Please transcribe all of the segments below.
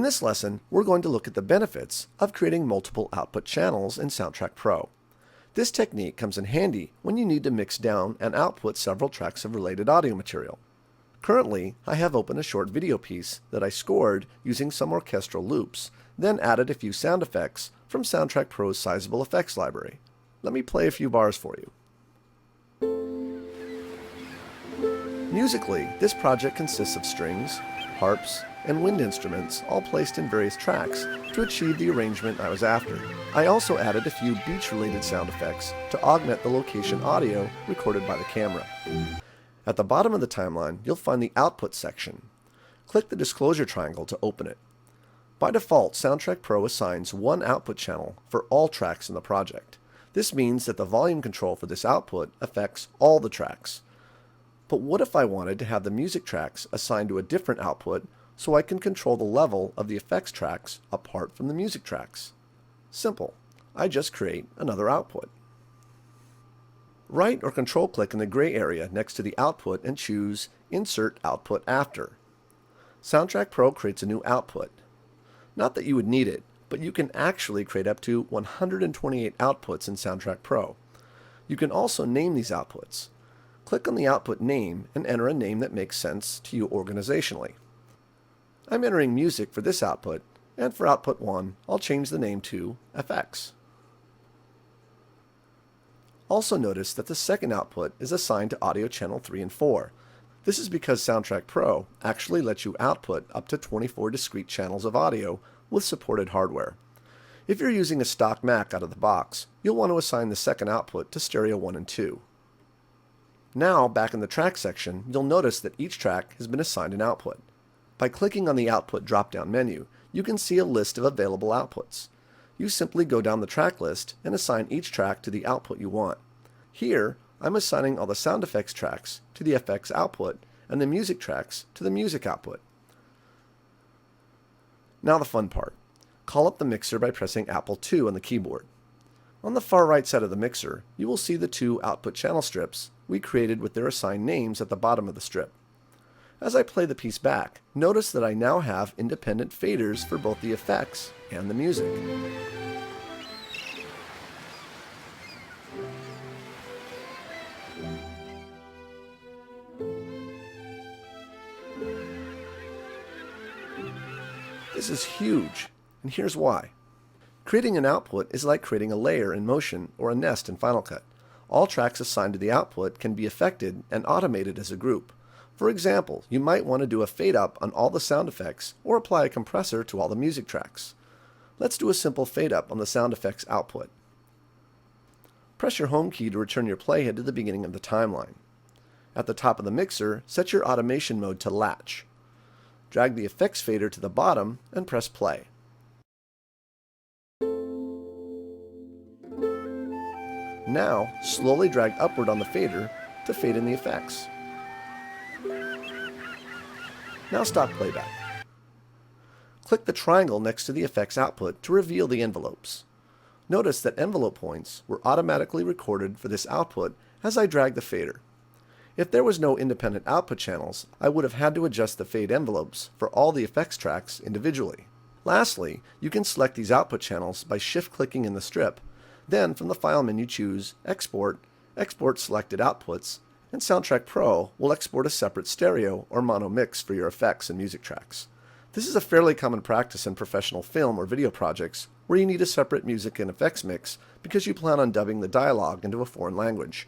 In this lesson, we're going to look at the benefits of creating multiple output channels in Soundtrack Pro. This technique comes in handy when you need to mix down and output several tracks of related audio material. Currently, I have open a short video piece that I scored using some orchestral loops, then added a few sound effects from Soundtrack Pro's sizable effects library. Let me play a few bars for you. Musically, this project consists of strings, harps, and wind instruments all placed in various tracks to achieve the arrangement I was after. I also added a few beach-related sound effects to augment the location audio recorded by the camera. At the bottom of the timeline, you'll find the Output section. Click the disclosure triangle to open it. By default, Soundtrack Pro assigns one output channel for all tracks in the project. This means that the volume control for this output affects all the tracks. But what if I wanted to have the music tracks assigned to a different output so I can control the level of the effects tracks apart from the music tracks? Simple. I just create another output. Right or control click in the gray area next to the output and choose Insert Output After. Soundtrack Pro creates a new output. Not that you would need it, but you can actually create up to 128 outputs in Soundtrack Pro. You can also name these outputs. Click on the output name and enter a name that makes sense to you organizationally. I'm entering music for this output, and for output 1, I'll change the name to FX. Also notice that the second output is assigned to audio channel 3 and 4. This is because Soundtrack Pro actually lets you output up to 24 discrete channels of audio with supported hardware. If you're using a stock Mac out of the box, you'll want to assign the second output to stereo 1 and 2. Now, back in the track section, you'll notice that each track has been assigned an output. By clicking on the Output drop-down menu, you can see a list of available outputs. You simply go down the track list and assign each track to the output you want. Here, I'm assigning all the sound effects tracks to the effects output and the music tracks to the music output. Now the fun part. Call up the mixer by pressing Apple II on the keyboard. On the far right side of the mixer, you will see the two output channel strips we created with their assigned names at the bottom of the strip. As I play the piece back, notice that I now have independent faders for both the effects and the music. This is huge, and here's why. Creating an output is like creating a layer in Motion or a nest in Final Cut. All tracks assigned to the output can be affected and automated as a group. For example, you might want to do a fade up on all the sound effects or apply a compressor to all the music tracks. Let's do a simple fade up on the sound effects output. Press your home key to return your playhead to the beginning of the timeline. At the top of the mixer, set your automation mode to latch. Drag the effects fader to the bottom and press play. Now, slowly drag upward on the fader to fade in the effects. Now stop playback. Click the triangle next to the effects output to reveal the envelopes. Notice that envelope points were automatically recorded for this output as I drag the fader. If there was no independent output channels, I would have had to adjust the fade envelopes for all the effects tracks individually. Lastly, you can select these output channels by shift-clicking in the strip. Then, from the File menu, choose Export, Export Selected Outputs, and Soundtrack Pro will export a separate stereo or mono mix for your effects and music tracks. This is a fairly common practice in professional film or video projects where you need a separate music and effects mix because you plan on dubbing the dialogue into a foreign language.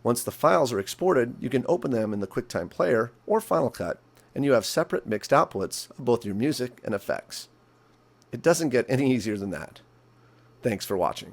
Once the files are exported, you can open them in the QuickTime Player or Final Cut, and you have separate mixed outputs of both your music and effects. It doesn't get any easier than that. Thanks for watching.